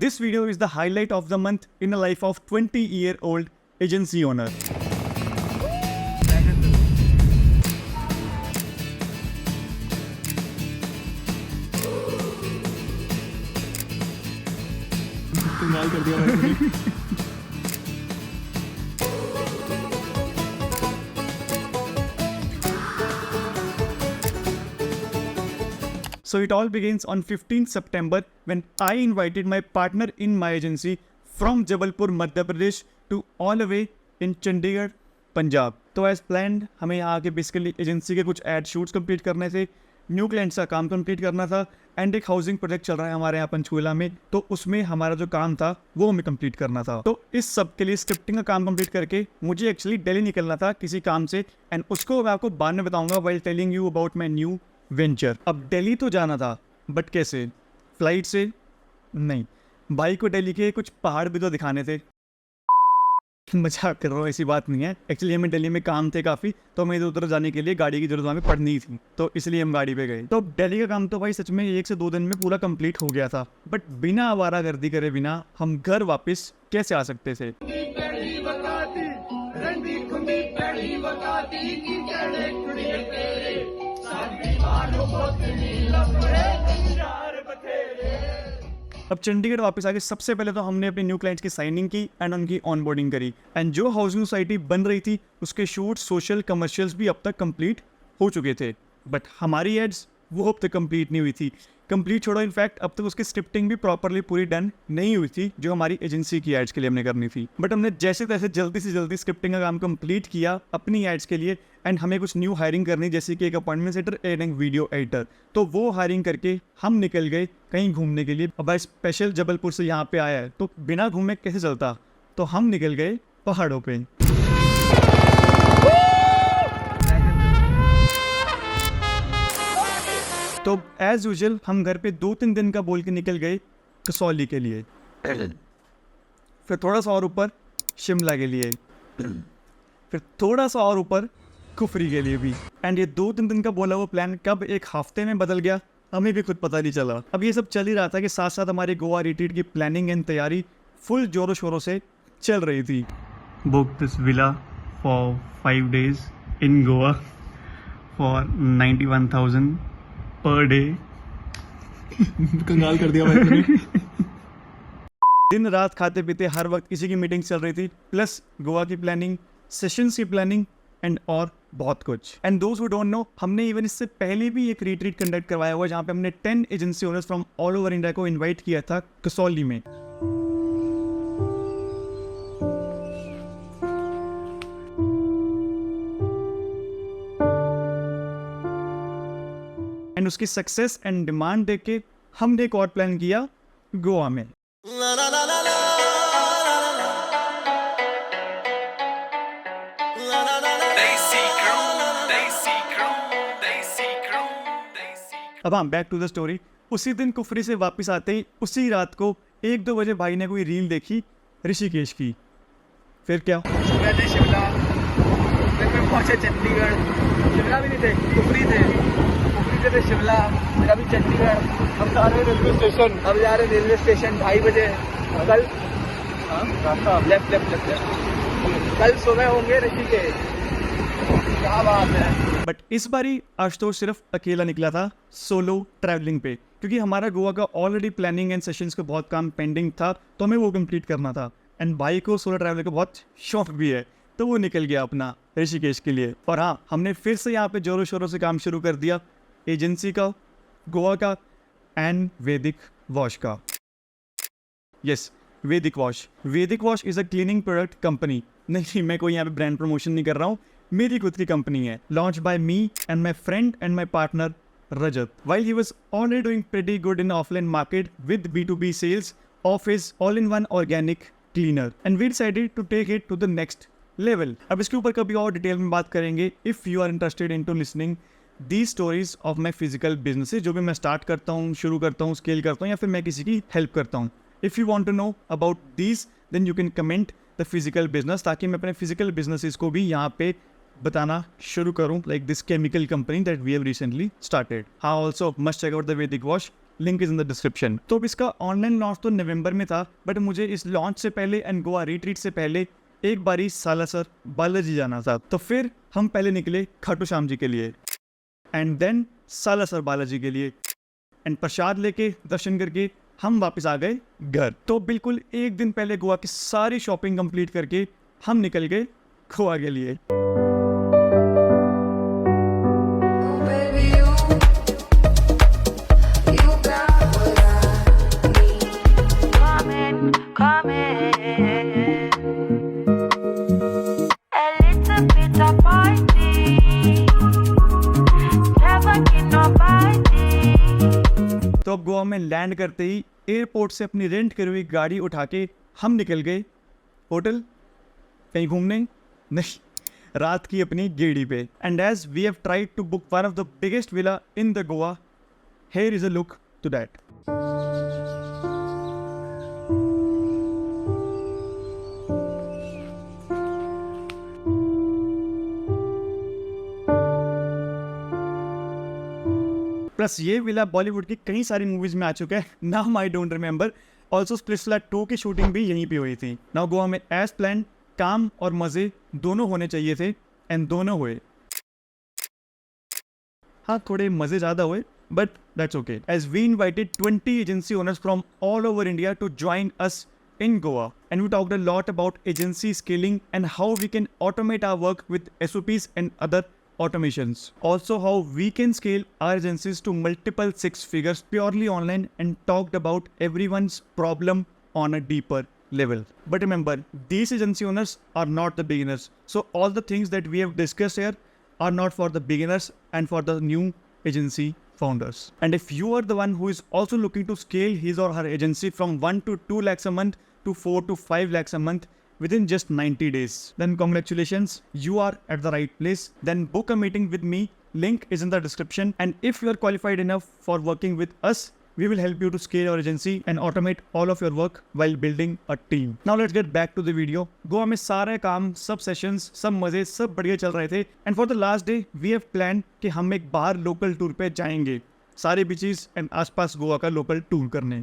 This video is the highlight of the month in the life of 20-year-old agency owner. कमाल कर दिया भाई। So it all begins on 15th September when I invited my partner in my agency from Jabalpur, Madhya Pradesh to all the way in Chandigarh, Punjab. तो as planned हमें यहाँ आके basically agency के कुछ एड शूट्स कंप्लीट करने थे, new clients का काम कंप्लीट करना था एंड एक हाउसिंग प्रोजेक्ट चल रहा है हमारे यहाँ पंचकूला में, तो उसमें हमारा जो काम था वो हमें कंप्लीट करना था। तो इस सब के लिए स्क्रिप्टिंग का काम कंप्लीट करके मुझे एक्चुअली दिल्ली निकलना था किसी काम से एंड उसको मैं आपको बाद में बताऊंगा while telling you about my new venture. अब दिल्ली तो जाना था बट कैसे? फ्लाइट से नहीं, भाई को दिल्ली के कुछ पहाड़ भी तो दिखाने थे। मजाक कर रहा हूँ, ऐसी बात नहीं है। एक्चुअली हमें दिल्ली में काम थे काफ़ी, तो हमें इधर उधर जाने के लिए गाड़ी की जरूरत हमें पड़नी थी, तो इसलिए हम गाड़ी पे गए। तो दिल्ली का काम तो भाई सच में 1 से 2 दिन में पूरा कंप्लीट हो गया था, बट बिना आवारागर्दी करे बिना हम घर वापस कैसे आ सकते थे? अब चंडीगढ़ वापस आके सबसे पहले तो हमने अपने न्यू क्लाइंट्स की साइनिंग की एंड उनकी ऑनबोर्डिंग करी एंड जो हाउसिंग सोसाइटी बन रही थी उसके शूट, सोशल, कमर्शियल्स भी अब तक कंप्लीट हो चुके थे, बट हमारी एड्स वो अब तक कंप्लीट नहीं हुई थी। कंप्लीट छोड़ो, इनफैक्ट अब तक उसकी स्क्रिप्टिंग भी प्रॉपरली पूरी डन नहीं हुई थी जो हमारी एजेंसी की एड्स के लिए हमने करनी थी। बट हमने जैसे तैसे जल्दी से जल्दी स्क्रिप्टिंग का काम कंप्लीट किया अपनी एड्स के लिए एंड हमें कुछ न्यू हायरिंग करनी, जैसे कि एक अपॉइंटमेंट सेटर एंड एक वीडियो एडिटर, तो वो हायरिंग करके हम निकल गए कहीं घूमने के लिए। अब भाई स्पेशल जबलपुर से यहाँ पे आया है तो बिना घूमे कैसे चलता, तो हम निकल गए पहाड़ों पे। तो एज यूजुअल हम घर पे 2-3 दिन का बोल के निकल गए कसौली के लिए, फिर थोड़ा सा और ऊपर शिमला के लिए, फिर थोड़ा सा और ऊपर कुफरी के लिए भी। एंड ये 2-3 दिन का बोला वो प्लान कब एक हफ्ते में बदल गया हमें भी खुद पता नहीं चला। अब ये सब चल ही रहा था कि साथ साथ हमारी गोवा रिट्रीट की प्लानिंग एंड तैयारी फुल जोरों शोरों से चल रही थी। Book this villa for 5 days in Goa for 91,000 per day. कंगाल कर दिया भाई। दिन रात खाते पीते हर वक्त किसी की मीटिंग चल रही थी, प्लस गोवा की प्लानिंग, सेशंस की प्लानिंग एंड और बहुत कुछ। And those who don't know, हमने इवन इससे पहले भी एक रिट्रीट कंडक्ट करवाया हुआ जहाँ पे हमने 10 agency owners from all over India को इनवाइट किया था कसौली में। एंड उसकी सक्सेस एंड डिमांड देख के हमने एक और प्लान किया गोवा में। अब हाँ, बैक टू द स्टोरी। उसी दिन कुफरी से वापस आते ही उसी रात को 1-2 बजे भाई ने कोई रील देखी ऋषिकेश की। फिर क्या, शिमला, फिर मैं पहुंचे चंडीगढ़। शिमला भी नहीं थे, कुफरी थे, कुफरी थे शिमला, फिर अभी चंडीगढ़। हम जा रहे रेलवे स्टेशन, अब जा रहे रेलवे स्टेशन 2:30 बजे। कल लेफ्ट कल सुबह होंगे ऋषिकेश। क्या बात है। बट इस बारी आशुतोष सिर्फ अकेला निकला था सोलो ट्रैवलिंग पे, क्योंकि हमारा गोवा का ऑलरेडी प्लानिंग एंड सेशंस का बहुत काम पेंडिंग था, तो हमें वो कंप्लीट करना था। एंड भाई को सोलो ट्रैवलिंग का बहुत शौक भी है, तो वो निकल गया अपना ऋषिकेश के लिए। और हाँ, हमने फिर से यहाँ पे जोरों शोरों से काम शुरू कर दिया एजेंसी का, गोवा का एंड वैदिक वॉश का। यस, वैदिक वॉश। वैदिक wash is a cleaning product company. नहीं, मैं कोई यहाँ पे ब्रांड प्रमोशन नहीं कर रहा हूँ, मेरी खुद की कंपनी है, launch by me and my friend and my partner Rajat, while he was already doing pretty good in offline market with B2B sales of his all-in-one organic cleaner, and we decided to take it to the next level. अब इसके ऊपर कभी और detail में बात करेंगे if you are interested into listening these stories of my physical businesses, जो भी मैं स्टार्ट करता हूँ, शुरू करता हूँ, स्केल करता हूँ या फिर मैं किसी की हेल्प करता हूँ। If you want to know about these, then you can comment the physical business, ताकि मैं अपने physical businesses को भी यहाँ पे बताना शुरू करूँ, like this chemical company that we have recently started. हाँ, also must check out the Vedic Wash link is in the description. तो अब इसका ऑनलाइन लॉन्च तो नवंबर में था, बट मुझे इस लॉन्च से पहले एंड गोवा रिट्रीट से पहले एक बारी सालासर बालाजी जाना था। तो फिर हम पहले निकले खाटू श्याम जी के लिए एंड देन सालासर बालाजी के लिए, एंड प्रसाद लेके दर्शन करके हम वापस आ गए घर। तो बिल्कुल एक दिन पहले गोवा की सारी शॉपिंग कंप्लीट करके हम निकल गए गोवा के लिए। तो अब गोवा में लैंड करते ही एयरपोर्ट से अपनी रेंट करी हुई गाड़ी उठा के हम निकल गए होटल, कहीं घूमने नहीं, रात की अपनी गेड़ी पे। And as we have tried to book one of the biggest villa in the Goa, here is a look to that. Plus ये विला बॉलीवुड की कई सारी मूवीज में आ चुका है, नाम I don't remember. Also Splitsvilla 2 की शूटिंग भी यहीं पे हुई थी। नाउ गोवा में एज प्लान काम और मजे दोनों होने चाहिए थे एंड दोनों हुए। हाँ, थोड़े मजे ज़्यादा हुए but that's okay, as we invited 20 agency owners from all over India to join us in Goa, and we talked a lot about agency scaling and how we can automate our work with SOPs and other automations. Also how we can scale our agencies to multiple 6 figures purely online, and talked about everyone's problem on a deeper level. But remember, these agency owners are not the beginners. So all the things that we have discussed here are not for the beginners and for the new agency founders. And if you are the one who is also looking to scale his or her agency from 1 to 2 lakhs a month to 4 to 5 lakhs a month within just 90 days, then congratulations, you are at the right place. Then book a meeting with me, link is in the description. And if you are qualified enough for working with us, we will help you to scale your agency and automate all of your work while building a team. Now let's get back to the video. Goa में सारे काम, सब sessions, सब मजे, सब बढ़िया चल रहे थे। And for the last day, we have planned कि हम एक बाहर लोकल टूर पे जाएंगे, सारे बीचेस एंड आसपास गोवा का लोकल टूर करने।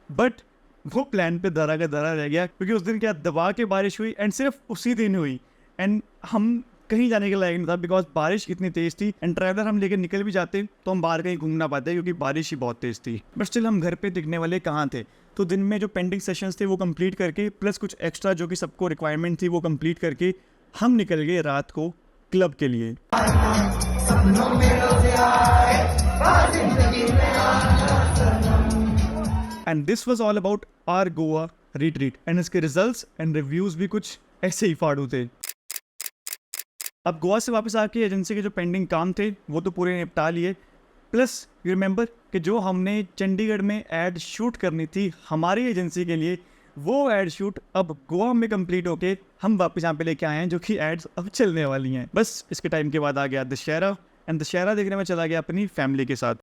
बट वो प्लान पे धरा का धरा रह गया, क्योंकि उस दिन क्या दबा के बारिश हुई, एंड सिर्फ उसी दिन हुई, एंड हम कहीं जाने के लायक नहीं था बिकॉज बारिश इतनी तेज़ थी। एंड ट्रैवलर हम लेकर निकल भी जाते तो हम बाहर कहीं घूम ना पाते, क्योंकि बारिश ही बहुत तेज़ थी। बट स्टिल हम घर पे दिखने वाले कहाँ थे। तो दिन में जो पेंडिंग सेशंस थे वो कंप्लीट करके, प्लस कुछ एक्स्ट्रा जो कि सबको रिक्वायरमेंट थी वो कंप्लीट करके, हम निकल गए रात को क्लब के लिए। And this was all about our Goa retreat, and इसके रिजल्ट्स एंड रिव्यूज़ भी कुछ ऐसे ही फाड़ू थे। अब गोवा से वापस आके एजेंसी के जो पेंडिंग काम थे वो तो पूरे निपटा लिए। प्लस यू रिमेंबर कि जो हमने चंडीगढ़ में ऐड शूट करनी थी हमारी एजेंसी के लिए, वो ऐड शूट अब गोवा में कंप्लीट होके हम वापस यहाँ पे लेके आए हैं, जो कि एड्स अब चलने वाली हैं। बस इसके टाइम के बाद आ गया दशहरा, एंड दशहरा देखने में चला गया अपनी फैमिली के साथ।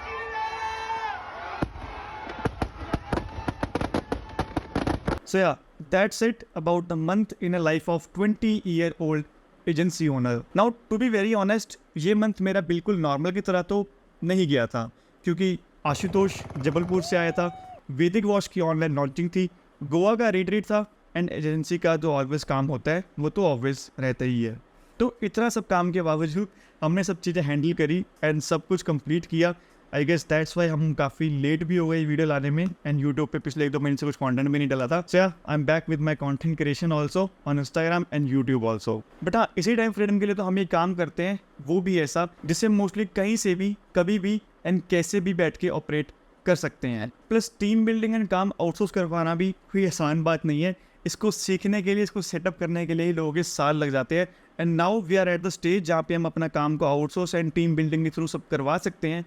So yeah, that's it about the month in a life of 20-year-old agency owner. Now to be very honest, ये मंथ मेरा बिल्कुल नॉर्मल की तरह तो नहीं गया था, क्योंकि आशुतोष जबलपुर से आया था, वैदिक वॉश की ऑनलाइन लॉन्चिंग थी, गोवा का रिट्रीट था, एंड एजेंसी का जो ऑलवेज काम होता है वो तो ऑलवेज रहता ही है। तो इतना सब काम के बावजूद हमने सब चीज़ें हैंडल करी एंड सब कुछ कंप्लीट किया। आई गेस दैट्स वाई हम काफ़ी लेट भी हो गए वीडियो लाने में, एंड यूट्यूब पे पिछले 1-2 महीने से कुछ कंटेंट भी नहीं डाला था। So I am back with my content creation also on Instagram and YouTube also. But हाँ, इसी टाइम फ्रीडम के लिए तो हम ये काम करते हैं, वो भी ऐसा जिससे मोस्टली कहीं से भी कभी भी एंड कैसे भी बैठ के ऑपरेट कर सकते हैं। प्लस टीम बिल्डिंग एंड काम आउटसोर्स करवाना भी कोई आसान बात नहीं है। इसको सीखने के लिए, इसको सेटअप करने के लिए लोगों के साल लग जाते हैं। And now we are at the stage जहाँ पे हम अपना काम को आउटसोर्स एंड टीम बिल्डिंग के थ्रू सब करवा सकते हैं।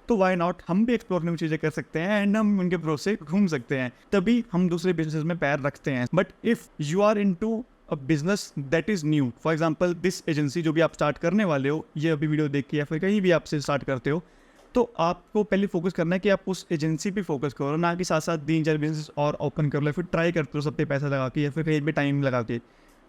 तो वाई नॉट, हम भी एक्सप्लोर न्यू चीज़ें कर सकते हैं एंड हम उनके भरोसे घूम सकते हैं, तभी हम दूसरे बिजनेस में पैर रखते हैं। But if you are into a business that is new, for example this agency जो भी आप स्टार्ट करने वाले हो, ये अभी वीडियो देख के या फिर कहीं भी आपसे स्टार्ट करते हो, तो आपको पहले फोकस करना है कि आप उस एजेंसी पे फोकस करो, ना कि साथ साथ 3-4 बिजनेस और ओपन कर लो, फिर ट्राई करते हो सब पे पैसा लगा के या फिर कहीं भी टाइम लगा के।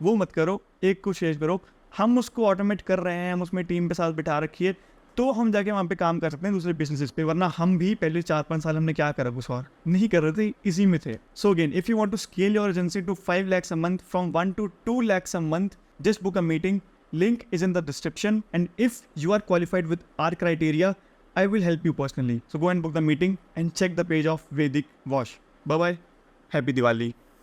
वो मत करो, एक को शेयर करो। हम उसको ऑटोमेट कर रहे हैं, हम उसमें टीम के साथ बिठा रखिए, तो हम जाके वहाँ पे काम कर सकते हैं दूसरे बिजनेसेस पे, वरना हम भी पहले 4-5 साल हमने क्या करा, कुछ और नहीं कर रहे थे, इसी में थे. So again, if you want to scale your agency to 5 lakhs a month, from 1 to 2 lakhs a month, just book a meeting. Link is in the description, and if you are qualified with our criteria, I will help you personally. So go and book the meeting and check the page of Vedic Wash. Bye bye. Happy Diwali.